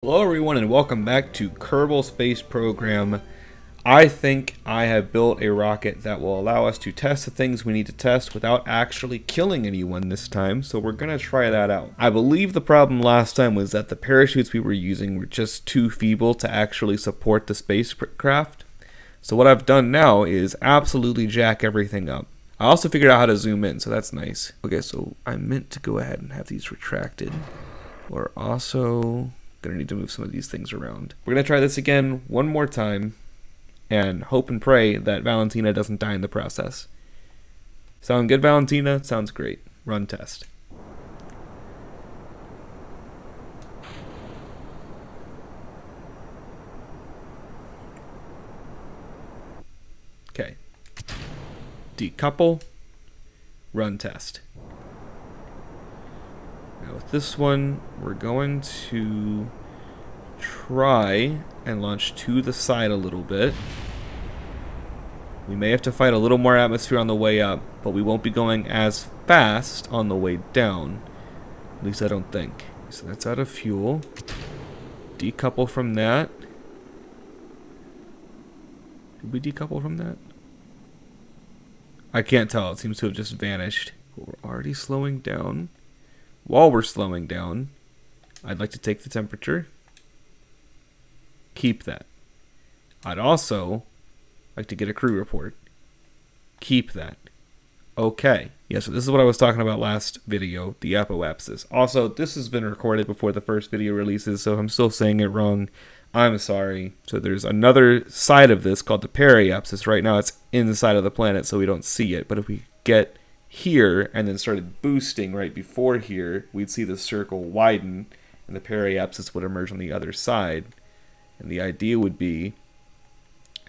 Hello everyone and welcome back to Kerbal Space Program. I think I have built a rocket that will allow us to test the things we need to test without actually killing anyone this time, so we're going to try that out. I believe the problem last time was that the parachutes we were using were just too feeble to actually support the spacecraft. So what I've done now is absolutely jack everything up. I also figured out how to zoom in, so that's nice. Okay, so I meant to go ahead and have these retracted. We're also gonna need to move some of these things around. We're gonna try this again one more time and hope and pray that Valentina doesn't die in the process. Sound good, Valentina? Sounds great. Run test. Okay. Decouple. Run test. Now with this one, we're going to try and launch to the side a little bit. We may have to fight a little more atmosphere on the way up, but we won't be going as fast on the way down. At least I don't think. So that's out of fuel. Decouple from that. Did we decouple from that? I can't tell. It seems to have just vanished. But we're already slowing down. While we're slowing down, I'd like to take the temperature. Keep that. I'd also like to get a crew report. Keep that. Okay. Yeah, so this is what I was talking about last video, the apoapsis. Also, this has been recorded before the first video releases, so if I'm still saying it wrong, I'm sorry. So there's another side of this called the periapsis. Right now it's inside of the planet, so we don't see it. But if we get here and then started boosting right before here, we'd see the circle widen and the periapsis would emerge on the other side. And the idea would be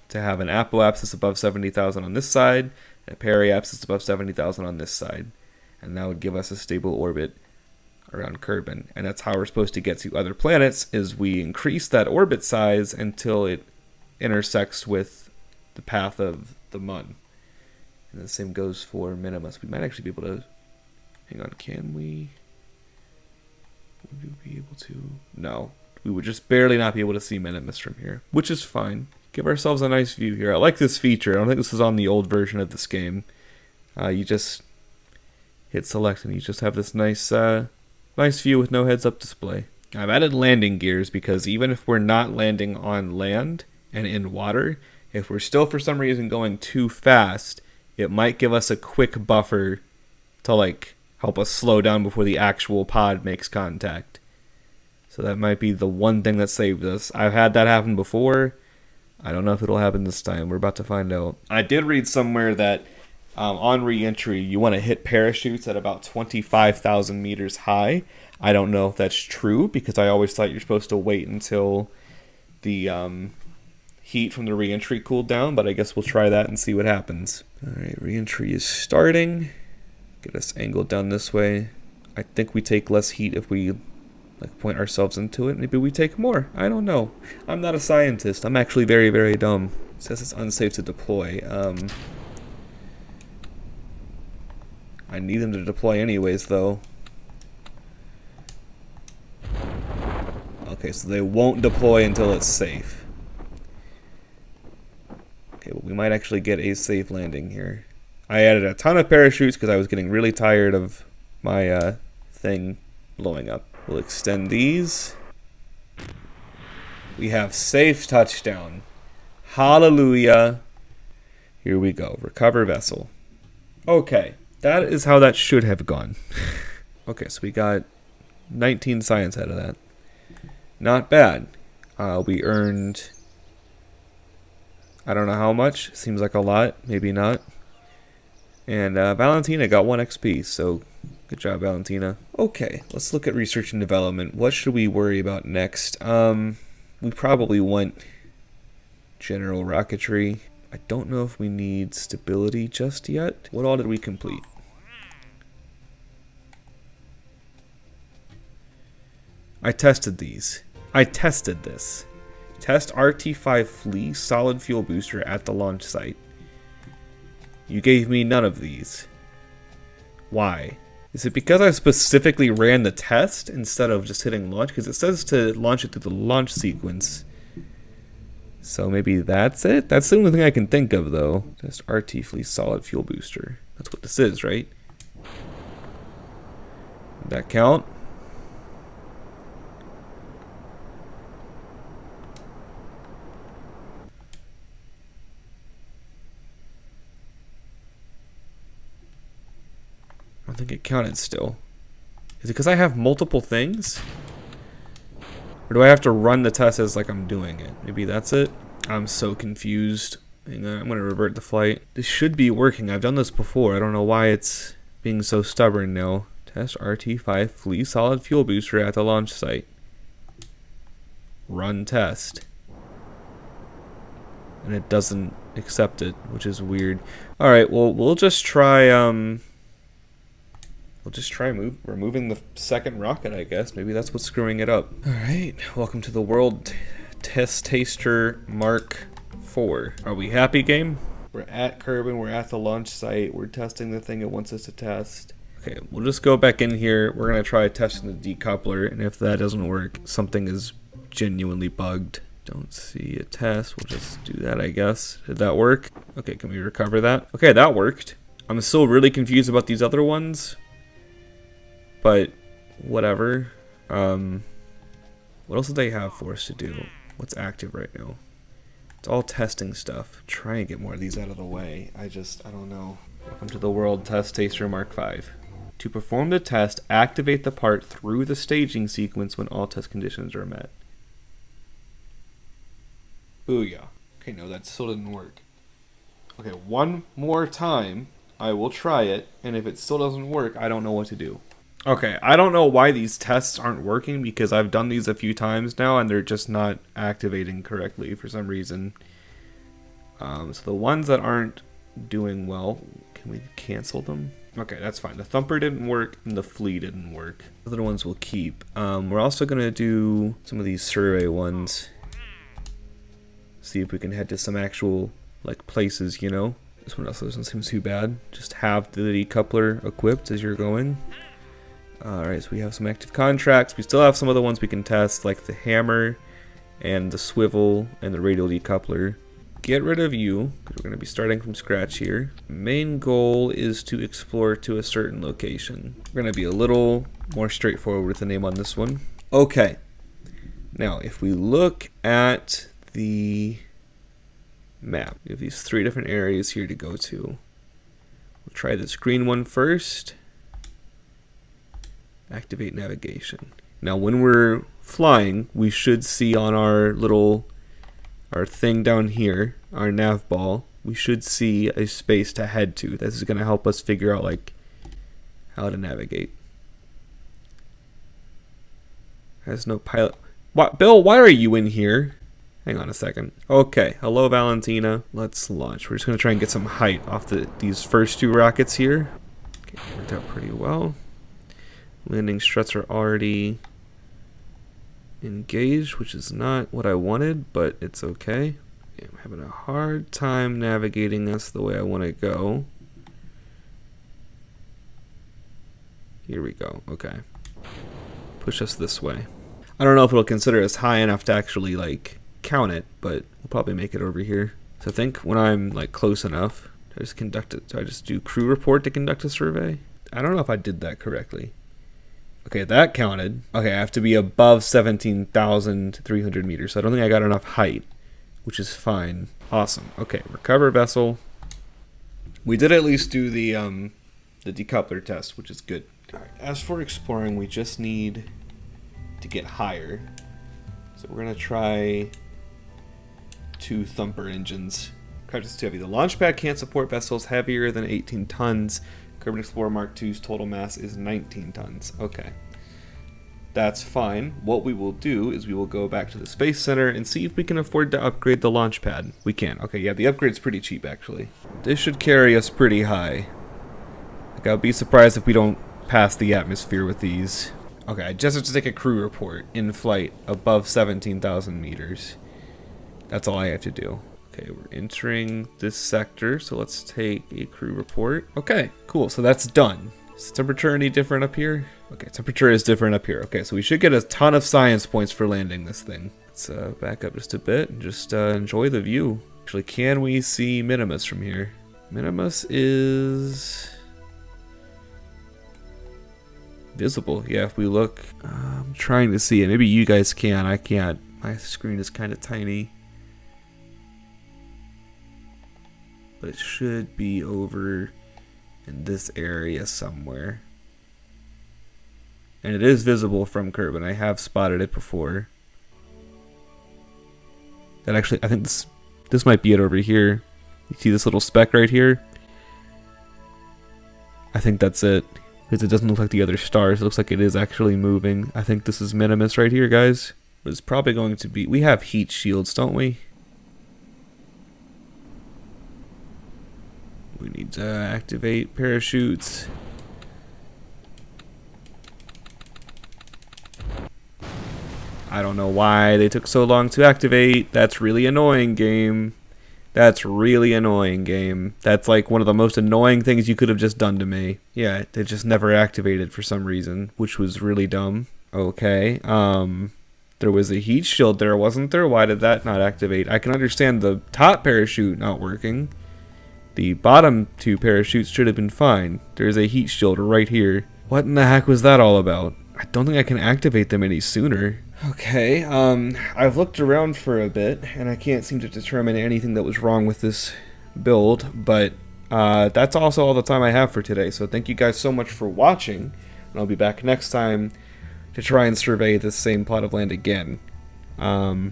to have an apoapsis above 70,000 on this side and a periapsis above 70,000 on this side. And that would give us a stable orbit around Kerbin. And that's how we're supposed to get to other planets, is we increase that orbit size until it intersects with the path of the Mun. And the same goes for Minimus. We might actually be able to... Hang on, can we... Would we be able to... No. We would just barely not be able to see Minimus from here. Which is fine. Give ourselves a nice view here. I like this feature. I don't think this was on the old version of this game. You just hit select and you just have this nice nice view with no heads-up display. I've added landing gears because even if we're not landing on land and in water, if we're still for some reason going too fast, it might give us a quick buffer to like help us slow down before the actual pod makes contact. So that might be the one thing that saved us. I've had that happen before. I don't know if it'll happen this time. We're about to find out. I did read somewhere that on re-entry you want to hit parachutes at about 25,000 meters high. I don't know if that's true because I always thought you're supposed to wait until the heat from the re-entry cooled down, but I guess we'll try that and see what happens. Alright, re-entry is starting. Get us angled down this way. I think we take less heat if we like point ourselves into it. Maybe we take more. I don't know. I'm not a scientist. I'm actually very, very dumb. It says it's unsafe to deploy. I need them to deploy anyways, though. Okay, so they won't deploy until it's safe. Okay, well, we might actually get a safe landing here. I added a ton of parachutes because I was getting really tired of my thing blowing up. We'll extend these. We have safe touchdown. Hallelujah. Here we go. Recover vessel. Okay, that is how that should have gone. Okay, so we got 19 science out of that. Not bad. We earned... I don't know how much. Seems like a lot. Maybe not. And Valentina got 1 XP, so good job, Valentina. Okay, let's look at research and development. What should we worry about next? We probably want general rocketry. I don't know if we need stability just yet. What all did we complete? I tested these. I tested this. Test RT5 Flea solid fuel booster at the launch site. You gave me none of these. Why? Is it because I specifically ran the test instead of just hitting launch? Because it says to launch it through the launch sequence. So maybe that's it? That's the only thing I can think of, though. Just RT Fleece Solid Fuel Booster. That's what this is, right? Did that count? I don't think it counted still. Is it because I have multiple things? Or do I have to run the test as like I'm doing it? Maybe that's it? I'm so confused. Hang on, I'm going to revert the flight. This should be working. I've done this before. I don't know why it's being so stubborn now. Test RT5 Fleece Solid Fuel Booster at the launch site. Run test. And it doesn't accept it, which is weird. Alright, well, we'll just try, removing the second rocket, I guess. Maybe that's what's screwing it up. Alright, welcome to the World Test Taster Mark IV. Are we happy, game? We're at Kerbin, we're at the launch site, we're testing the thing it wants us to test. Okay, we'll just go back in here. We're going to try testing the decoupler, and if that doesn't work, something is genuinely bugged. Don't see a test. We'll just do that, I guess. Did that work? Okay, can we recover that? Okay, that worked. I'm still really confused about these other ones. But whatever. What else do they have for us to do? What's active right now? It's all testing stuff. Try and get more of these out of the way. I don't know. Welcome to the World Test Taster Mark V. To perform the test, activate the part through the staging sequence when all test conditions are met. Booyah. Okay, no, that still didn't work. Okay, one more time. I will try it, and if it still doesn't work, I don't know what to do. Okay, I don't know why these tests aren't working because I've done these a few times now and they're just not activating correctly for some reason. So the ones that aren't doing well, can we cancel them? Okay, that's fine. The Thumper didn't work and the Flea didn't work. The other ones we'll keep. We're also going to do some of these survey ones. See if we can head to some actual like places, you know? This one also doesn't seem too bad. Just have the decoupler equipped as you're going. Alright, so we have some active contracts. We still have some other ones we can test, like the hammer and the swivel and the radial decoupler. Get rid of you, because we're going to be starting from scratch here. Main goal is to explore to a certain location. We're going to be a little more straightforward with the name on this one. Okay, now if we look at the map, we have these 3 different areas here to go to. We'll try this green one first. Activate navigation. Now when we're flying, we should see on our thing down here, our nav ball, we should see a space to head to. This is going to help us figure out like how to navigate. Has no pilot. What, Bill, why are you in here? Hang on a second. Okay, hello Valentina. Let's launch. We're just going to try and get some height off these first 2 rockets here. Okay, worked out pretty well. Landing struts are already engaged, which is not what I wanted, but it's okay. I'm having a hard time navigating us the way I want to go. Here we go. Okay. Push us this way. I don't know if it'll consider us high enough to actually like count it, but we'll probably make it over here. So I think when I'm like close enough, I just conduct it. So I just do crew report to conduct a survey. I don't know if I did that correctly. Okay, that counted. Okay, I have to be above 17,300 meters. So I don't think I got enough height, which is fine. Awesome. Okay, recover vessel. We did at least do the decoupler test, which is good. All right, as for exploring, we just need to get higher. So we're gonna try 2 Thumper engines. Craft is too heavy. The launch pad can't support vessels heavier than 18 tons. Kerbin Explorer Mark II's total mass is 19 tons. Okay. That's fine. What we will do is we will go back to the Space Center and see if we can afford to upgrade the launch pad. We can. Okay, yeah, the upgrade's pretty cheap, actually. This should carry us pretty high. Like, I'll be surprised if we don't pass the atmosphere with these. Okay, I just have to take a crew report in flight above 17,000 meters. That's all I have to do. Okay, we're entering this sector, so let's take a crew report. Okay, cool, so that's done. Is temperature any different up here? Okay, temperature is different up here. Okay, so we should get a ton of science points for landing this thing. Let's back up just a bit and just enjoy the view. Actually, can we see Minimus from here? Minimus is visible. Yeah, if we look, I'm trying to see it. Maybe you guys can. I can't. My screen is kind of tiny. But it should be over in this area somewhere. And it is visible from Kerbin. I have spotted it before. That actually, I think this might be it over here. You see this little speck right here? I think that's it. Because it doesn't look like the other stars. It looks like it is actually moving. I think this is Minimus right here, guys. It's probably going to be... We have heat shields, don't we? We need to activate parachutes. I don't know why they took so long to activate. That's really annoying, game. That's really annoying, game. That's like one of the most annoying things you could have just done to me. Yeah, they just never activated for some reason, which was really dumb. Okay, there was a heat shield there, wasn't there? Why did that not activate? I can understand the top parachute not working. The bottom two parachutes should have been fine. There's a heat shield right here. What in the heck was that all about? I don't think I can activate them any sooner. Okay, I've looked around for a bit, and I can't seem to determine anything that was wrong with this build, but that's also all the time I have for today, so thank you guys so much for watching, and I'll be back next time to try and survey this same plot of land again. Yeah,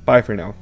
bye for now.